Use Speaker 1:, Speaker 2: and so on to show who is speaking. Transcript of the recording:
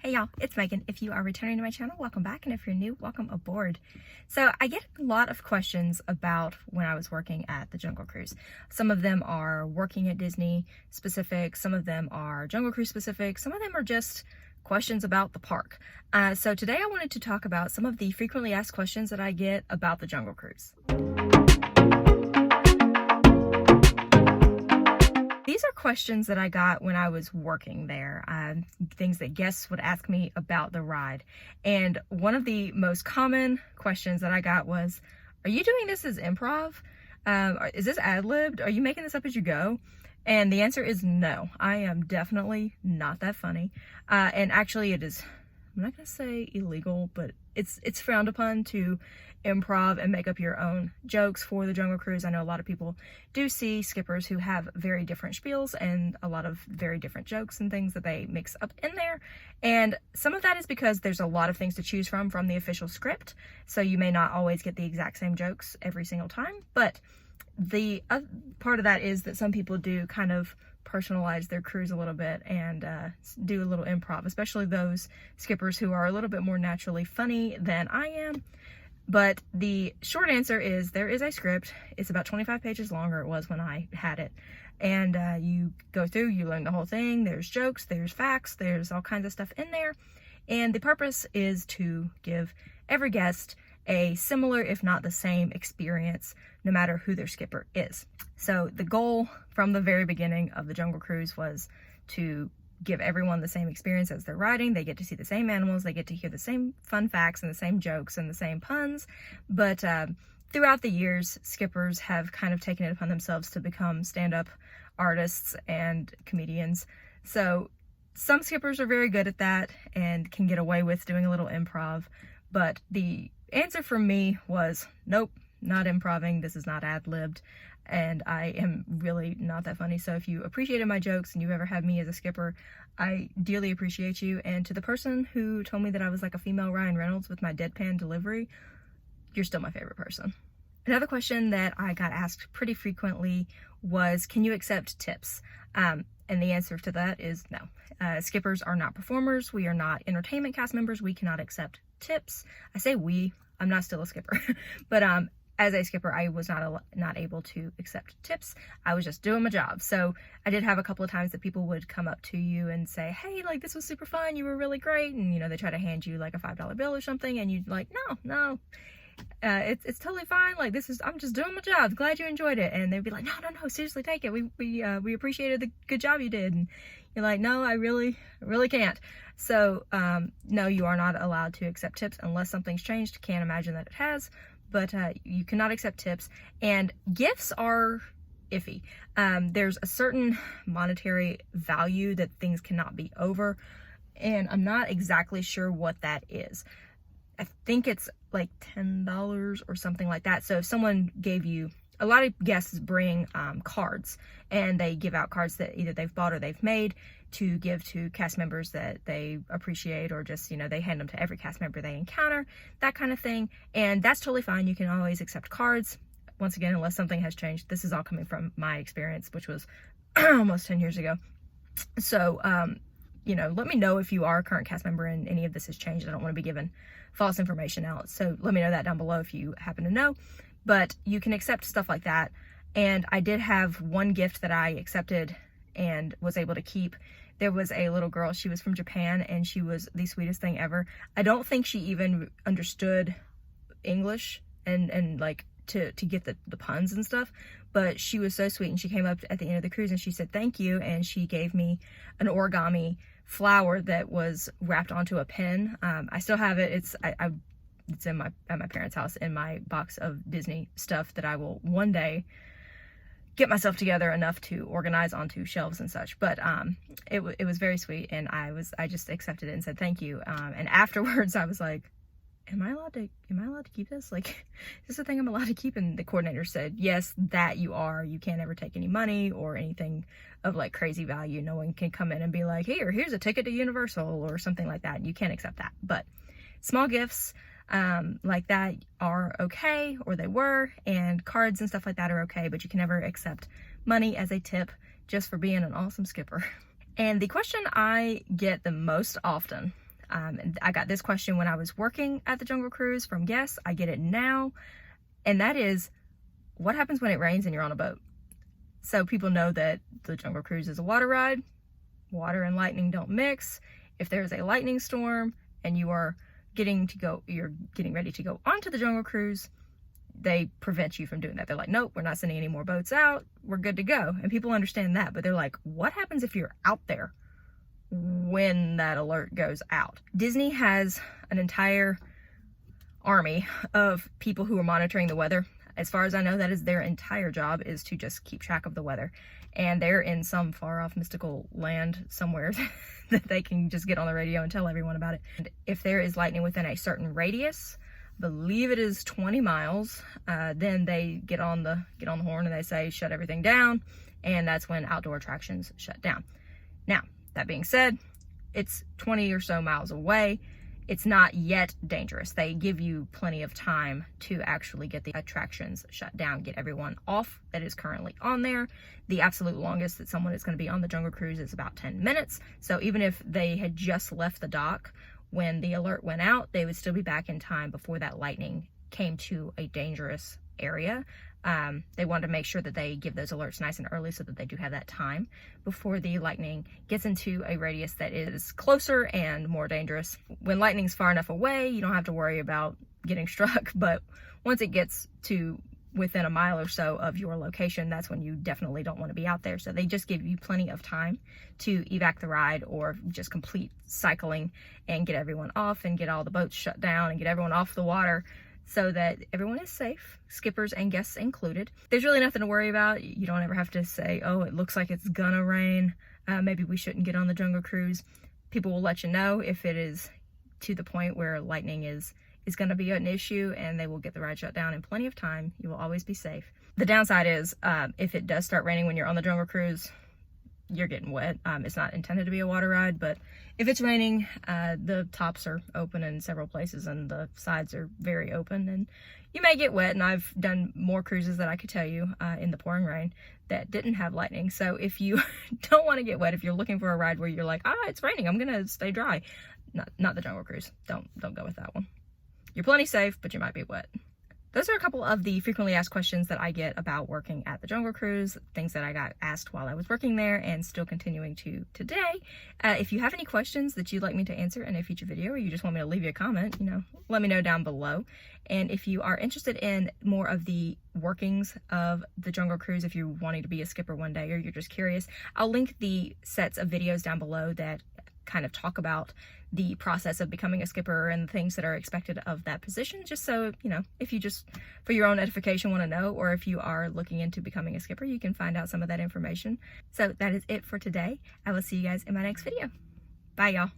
Speaker 1: Hey y'all, it's Megan. If you are returning to my channel, welcome back, and if you're new, welcome aboard. So I get a lot of questions about when I was working at the Jungle Cruise. Some of them are working at Disney specific, some of them are Jungle Cruise specific, some of them are just questions about the park. So today I wanted to talk about some of the frequently asked questions that I get about the Jungle Cruise. These are questions that I got when I was working there, things that guests would ask me about the ride. And one of the most common questions that I got was, are you doing this as improv? Is this ad-libbed? Are you making this up as you go? And the answer is no. I am definitely not that funny. And actually it is, I'm not going to say illegal, but it's frowned upon to improv and make up your own jokes for the Jungle Cruise. I know a lot of people do see skippers who have very different spiels and a lot of very different jokes and things that they mix up in there. And some of that is because there's a lot of things to choose from the official script. So you may not always get the exact same jokes every single time. But the other part of that is that some people do kind of personalize their cruise a little bit and do a little improv, especially those skippers who are a little bit more naturally funny than I am. But the short answer is there is a script. It's about 25 pages long, or it was when I had it. And you go through, you learn the whole thing. There's jokes, there's facts, there's all kinds of stuff in there. And the purpose is to give every guest a similar, if not the same, experience, no matter who their skipper is. So the goal from the very beginning of the Jungle Cruise was to give everyone the same experience as they're riding. They get to see the same animals, they get to hear the same fun facts and the same jokes and the same puns. But throughout the years, skippers have kind of taken it upon themselves to become stand-up artists and comedians. So some skippers are very good at that and can get away with doing a little improv. But the answer for me was, nope, not improving. This is not ad-libbed. And I am really not that funny. So if you appreciated my jokes and you ever had me as a skipper, I dearly appreciate you. And to the person who told me that I was like a female Ryan Reynolds with my deadpan delivery, you're still my favorite person. Another question that I got asked pretty frequently was, can you accept tips? And the answer to that is no. Skippers are not performers. We are not entertainment cast members. We cannot accept tips. I say we, I'm not still a skipper, but as a skipper, I was not able to accept tips. I was just doing my job. So I did have a couple of times that people would come up to you and say, hey, like, this was super fun. You were really great. And, you know, they try to hand you like a $5 bill or something. And you're like, no, it's totally fine. Like, I'm just doing my job. Glad you enjoyed it. And they'd be like, no, seriously, take it. We appreciated the good job you did. And you're like, no, I really can't. So, no, you are not allowed to accept tips unless something's changed. Can't imagine that it has. But you cannot accept tips, and gifts are iffy. There's a certain monetary value that things cannot be over, and I'm not exactly sure what that is. I think it's like $10 or something like that. So if someone gave you, a lot of guests bring cards, and they give out cards that either they've bought or they've made to give to cast members that they appreciate, or just, you know, they hand them to every cast member they encounter, that kind of thing. And that's totally fine. You can always accept cards. Once again, unless something has changed. This is all coming from my experience, which was almost 10 years ago. So, you know, let me know if you are a current cast member and any of this has changed. I don't want to be giving false information out. So let me know that down below if you happen to know. But you can accept stuff like that. And I did have one gift that I accepted and was able to keep. There was a little girl, she was from Japan, and she was the sweetest thing ever. I don't think she even understood English and like to get the puns and stuff, but she was so sweet. And she came up at the end of the cruise and she said thank you, and she gave me an origami flower that was wrapped onto a pen. I still have it. It's at my parents' house in my box of Disney stuff that I will one day get myself together enough to organize onto shelves and such. But it was very sweet, and I just accepted it and said thank you. And afterwards I was like, am I allowed to keep this? Like, is this a thing I'm allowed to keep? And the coordinator said, yes, that you are. You can't ever take any money or anything of like crazy value. No one can come in and be like, here's a ticket to Universal or something like that. You can't accept that. But small gifts like that are okay, or they were, and cards and stuff like that are okay, but you can never accept money as a tip just for being an awesome skipper. And the question I get the most often And I got this question when I was working at the Jungle Cruise from guests. I get it now. And that is, what happens when it rains and you're on a boat? So people know that the Jungle Cruise is a water ride. Water and lightning don't mix. If there's a lightning storm and you're getting ready to go onto the Jungle Cruise, they prevent you from doing that. They're like, nope, we're not sending any more boats out. We're good to go. And people understand that, but they're like, what happens if you're out there when that alert goes out? Disney has an entire army of people who are monitoring the weather. As far as I know, that is their entire job, is to just keep track of the weather. And they're in some far off mystical land somewhere that they can just get on the radio and tell everyone about it. And if there is lightning within a certain radius, I believe it is 20 miles, then they get on the horn and they say, shut everything down. And that's when outdoor attractions shut down. Now, that being said, it's 20 or so miles away. It's not yet dangerous. They give you plenty of time to actually get the attractions shut down, get everyone off that is currently on there. The absolute longest that someone is going to be on the Jungle Cruise is about 10 minutes. So even if they had just left the dock when the alert went out, they would still be back in time before that lightning came to a dangerous area. They want to make sure that they give those alerts nice and early so that they do have that time before the lightning gets into a radius that is closer and more dangerous. When lightning's far enough away, you don't have to worry about getting struck, but once it gets to within a mile or so of your location, that's when you definitely don't want to be out there. So they just give you plenty of time to evac the ride or just complete cycling and get everyone off and get all the boats shut down and get everyone off the water, so that everyone is safe, skippers and guests included. There's really nothing to worry about. You don't ever have to say, oh, it looks like it's gonna rain. Maybe we shouldn't get on the Jungle Cruise. People will let you know if it is to the point where lightning is gonna be an issue, and they will get the ride shut down in plenty of time. You will always be safe. The downside is, if it does start raining when you're on the Jungle Cruise, you're getting wet. It's not intended to be a water ride, but if it's raining, the tops are open in several places and the sides are very open, and you may get wet. And I've done more cruises that I could tell you in the pouring rain that didn't have lightning. So if you don't want to get wet, if you're looking for a ride where you're like, it's raining, I'm gonna stay dry, not the Jungle Cruise. Don't go with that one. You're plenty safe, but you might be wet. Those are a couple of the frequently asked questions that I get about working at the Jungle Cruise, things that I got asked while I was working there and still continuing to today. If you have any questions that you'd like me to answer in a future video, or you just want me to leave you a comment, let me know down below. And if you are interested in more of the workings of the Jungle Cruise, if you're wanting to be a skipper one day or you're just curious, I'll link the sets of videos down below that kind of talk about the process of becoming a skipper and the things that are expected of that position, just so, if you just for your own edification want to know, or if you are looking into becoming a skipper, you can find out some of that information. So that is it for today. I will see you guys in my next video. Bye, y'all.